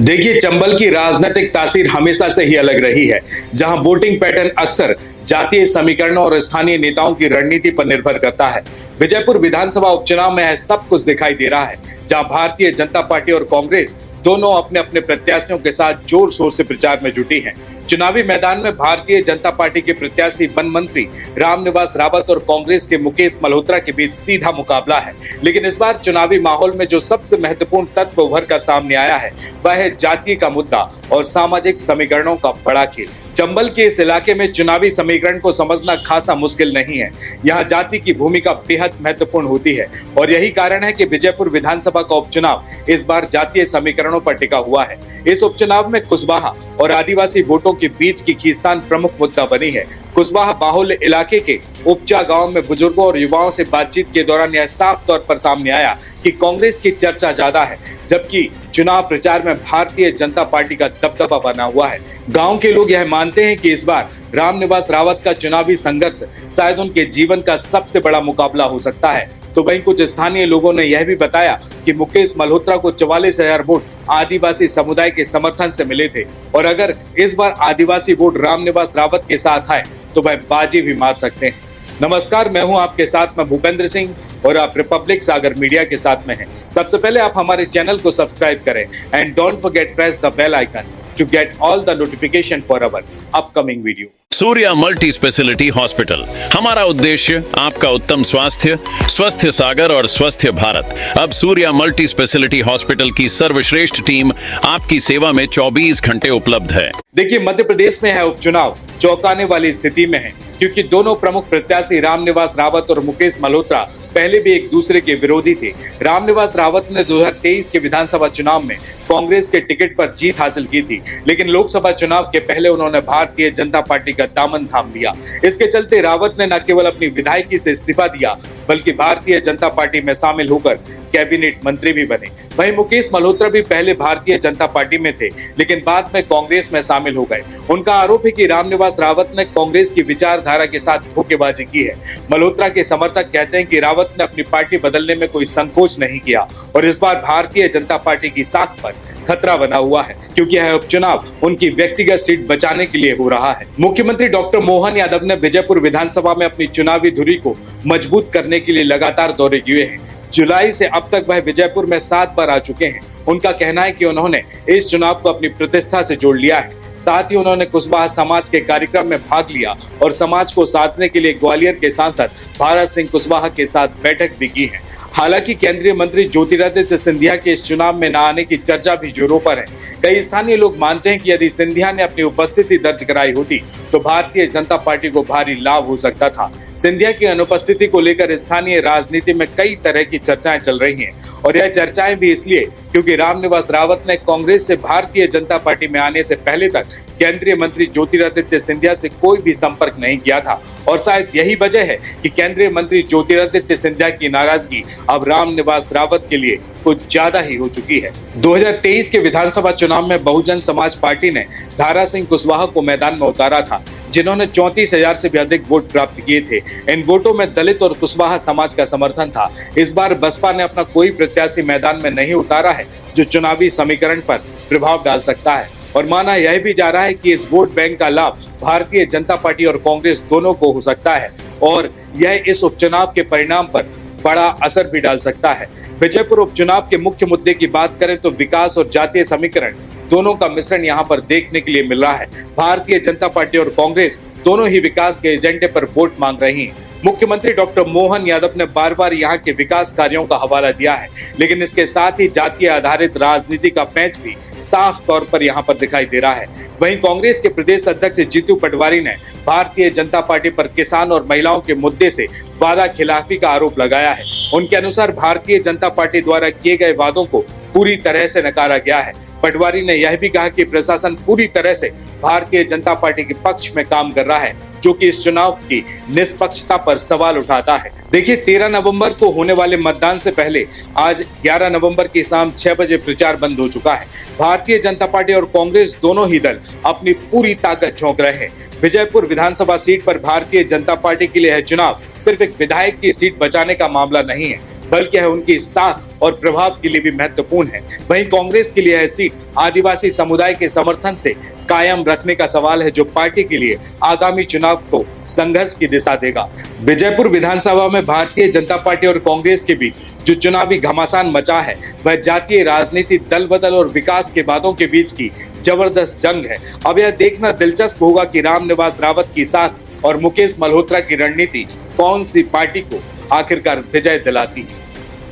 देखिए, चंबल की राजनीतिक तासीर हमेशा से ही अलग रही है, जहां वोटिंग पैटर्न अक्सर जातीय समीकरणों और स्थानीय नेताओं की रणनीति पर निर्भर करता है। विजयपुर विधानसभा उपचुनाव में सब कुछ दिखाई दे रहा है, जहां भारतीय जनता पार्टी और कांग्रेस दोनों अपने अपने प्रत्याशियों के साथ जोर शोर से प्रचार में जुटी हैं। चुनावी मैदान में भारतीय जनता पार्टी के प्रत्याशी वन मंत्री रामनिवास रावत और कांग्रेस के मुकेश मल्होत्रा के बीच सीधा मुकाबला है। लेकिन इस बार चुनावी माहौल में जो सबसे महत्वपूर्ण तत्व उभर कर सामने आया है, वह है जातीय का मुद्दा और सामाजिक समीकरणों का बड़ा खेल। चंबल के इस इलाके में चुनावी समीकरण को समझना खासा मुश्किल नहीं है। यहाँ जाति की भूमिका बेहद महत्वपूर्ण होती है और यही कारण है कि विजयपुर विधानसभा का उपचुनाव इस बार जातीय समीकरणों पर टिका हुआ है। इस उपचुनाव में कुशवाहा और आदिवासी वोटों के बीच की खींचतान प्रमुख मुद्दा बनी है। कुशवाहा बाहुल्य इलाके के उपचा गांव में बुजुर्गों और युवाओं से बातचीत के दौरान यह साफ तौर पर सामने आया कि कांग्रेस की चर्चा ज्यादा है, जबकि चुनाव प्रचार में भारतीय जनता पार्टी का दबदबा बना हुआ है। गांव के लोग यह मानते हैं कि इस बार रामनिवास रावत का चुनावी संघर्ष शायद उनके जीवन का सबसे बड़ा मुकाबला हो सकता है। तो वहीं कुछ स्थानीय लोगों ने यह भी बताया कि मुकेश मल्होत्रा को 44,000 वोट आदिवासी समुदाय के समर्थन से मिले थे और अगर इस बार आदिवासी वोट रामनिवास रावत के साथ आए तो वह बाजी भी मार सकते हैं। नमस्कार, मैं हूं आपके साथ में भूपेंद्र सिंह और आप रिपब्लिक सागर मीडिया के साथ में हैं। सबसे पहले आप हमारे चैनल को सब्सक्राइब करें and don't forget press the bell icon to get all the notification for our upcoming video. Surya multi speciality hospital, हमारा उद्देश्य आपका उत्तम स्वास्थ्य, स्वस्थ सागर और स्वस्थ भारत। अब सूर्या मल्टी स्पेशलिटी हॉस्पिटल की सर्वश्रेष्ठ टीम आपकी सेवा में 24 घंटे उपलब्ध है। देखिए, मध्य प्रदेश में है उपचुनाव चौंकाने वाली स्थिति में है, क्योंकि दोनों प्रमुख प्रत्याशी रामनिवास रावत और मुकेश मल्होत्रा पहले भी एक दूसरे के विरोधी थे। रामनिवास रावत ने 2023 के विधानसभा चुनाव में कांग्रेस के टिकट पर जीत हासिल की थी, लेकिन लोकसभा चुनाव के पहले उन्होंने भारतीय जनता पार्टी का दामन थाम लिया। इसके चलते रावत ने न केवल अपनी विधायकी से इस्तीफा दिया, बल्कि भारतीय जनता पार्टी में शामिल होकर कैबिनेट मंत्री भी बने। वहीं मुकेश मल्होत्रा भी पहले भारतीय जनता पार्टी में थे, लेकिन बाद में कांग्रेस में शामिल हो गए। उनका आरोप है कि रामनिवास रावत ने कांग्रेस की विचारधारा के साथ धोखेबाजी की है। मल्होत्रा के समर्थक कहते हैं कि रावत ने अपनी पार्टी बदलने में कोई संकोच नहीं किया और इस बार भारतीय जनता पार्टी की साख पर खतरा बना हुआ है, क्योंकि यह उपचुनाव उनकी व्यक्तिगत सीट बचाने के लिए हो रहा है। मुख्यमंत्री डॉक्टर मोहन यादव ने विजयपुर विधानसभा में अपनी चुनावी धुरी को मजबूत करने के लिए लगातार दौरे किए हैं। जुलाई से अब तक वह विजयपुर में 7 बार आ चुके हैं। उनका कहना है कि उन्होंने इस चुनाव को अपनी प्रतिष्ठा से जोड़ लिया है। साथ ही उन्होंने कुशवाहा समाज के कार्यक्रम में भाग लिया और समाज को साधने के लिए ग्वालियर के सांसद भारत सिंह कुशवाहा के साथ बैठक भी की है। हालांकि केंद्रीय मंत्री ज्योतिरादित्य सिंधिया के इस चुनाव में न आने की चर्चा भी जोरों पर है। कई स्थानीय लोग मानते हैं कि यदि सिंधिया ने अपनी उपस्थिति दर्ज कराई होती तो भारतीय जनता पार्टी को भारी लाभ हो सकता था। सिंधिया की अनुपस्थिति को लेकर स्थानीय राजनीति में कई तरह की चर्चाएं चल रही हैं और यह चर्चाएं भी इसलिए क्योंकि रामनिवास रावत ने कांग्रेस से भारतीय जनता पार्टी में आने से पहले तक केंद्रीय मंत्री ज्योतिरादित्य सिंधिया से कोई भी संपर्क नहीं किया था और शायद यही वजह है कि केंद्रीय मंत्री ज्योतिरादित्य सिंधिया की नाराजगी अब रामनिवास रावत के लिए कुछ ज्यादा ही हो चुकी है। 2023 के विधानसभा चुनाव में बहुजन समाज पार्टी ने धारा सिंह कुशवाहा को मैदान में उतारा था, जिन्होंने 34,000 से भी अधिक वोट प्राप्त किए थे। इन वोटों में दलित और कुशवाहा समाज का समर्थन था। इस बार बसपा ने अपना कोई प्रत्याशी मैदान में नहीं उतारा है, जो चुनावी समीकरण पर प्रभाव डाल सकता है और माना यह भी जा रहा है कि इस वोट बैंक का लाभ भारतीय जनता पार्टी और कांग्रेस दोनों को हो सकता है और यह इस उपचुनाव के परिणाम पर बड़ा असर भी डाल सकता है। विजयपुर उपचुनाव के मुख्य मुद्दे की बात करें तो विकास और जातीय समीकरण दोनों का मिश्रण यहां पर देखने के लिए मिल रहा है। भारतीय जनता पार्टी और कांग्रेस दोनों ही विकास के एजेंडे पर वोट मांग रही हैं। मुख्यमंत्री डॉक्टर मोहन यादव ने बार बार यहां के विकास कार्यों का हवाला दिया है, लेकिन इसके साथ ही जातीय आधारित राजनीति का पैंच भी साफ तौर पर यहां पर दिखाई दे रहा है। वहीं कांग्रेस के प्रदेश अध्यक्ष जीतू पटवारी ने भारतीय जनता पार्टी पर किसान और महिलाओं के मुद्दे से वादा खिलाफी का आरोप लगाया है। उनके अनुसार भारतीय जनता पार्टी द्वारा किए गए वादों को पूरी तरह से नकारा गया है। पटवारी ने यह भी कहा कि प्रशासन पूरी तरह से भारतीय जनता पार्टी के पक्ष में काम कर रहा है, जो कि इस चुनाव की निष्पक्षता पर सवाल उठाता है। देखिए 13 नवंबर को होने वाले मतदान से पहले आज 11 नवंबर की शाम 6 बजे प्रचार बंद हो चुका है। भारतीय जनता पार्टी और कांग्रेस दोनों ही दल अपनी पूरी ताकत झोंक रहे हैं। विजयपुर विधानसभा सीट पर भारतीय जनता पार्टी के लिए यह चुनाव सिर्फ एक विधायक की सीट बचाने का मामला नहीं है, बल्कि है उनकी साख और प्रभाव के लिए भी महत्वपूर्ण है। वहीं कांग्रेस के लिए यह सीट आदिवासी समुदाय के समर्थन से कायम रखने का सवाल है, जो पार्टी के लिए आगामी चुनाव को संघर्ष की दिशा देगा। विजयपुर विधानसभा में भारतीय जनता पार्टी और कांग्रेस के बीच जो चुनावी घमासान मचा है, वह जातीय राजनीति, दल बदल और विकास के वादों के बीच की जबरदस्त जंग है। अब यह देखना दिलचस्प होगा कि रामनिवास रावत की साथ और मुकेश मल्होत्रा की रणनीति कौन सी पार्टी को आखिरकार विजय दिलाती है।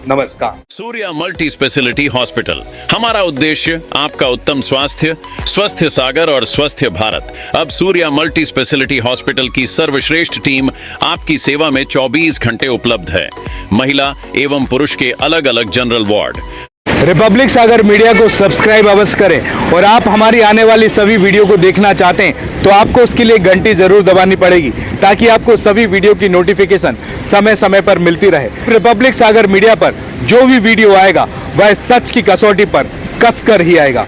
नमस्कार। सूर्या मल्टी स्पेशलिटी हॉस्पिटल, हमारा उद्देश्य आपका उत्तम स्वास्थ्य, स्वस्थ सागर और स्वस्थ भारत। अब सूर्या मल्टी स्पेशलिटी हॉस्पिटल की सर्वश्रेष्ठ टीम आपकी सेवा में 24 घंटे उपलब्ध है। महिला एवं पुरुष के अलग अलग जनरल वार्ड। रिपब्लिक सागर मीडिया को सब्सक्राइब अवश्य करें और आप हमारी आने वाली सभी वीडियो को देखना चाहते हैं तो आपको उसके लिए घंटी जरूर दबानी पड़ेगी, ताकि आपको सभी वीडियो की नोटिफिकेशन समय समय पर मिलती रहे। रिपब्लिक सागर मीडिया पर जो भी वीडियो आएगा वह सच की कसौटी पर कसकर ही आएगा।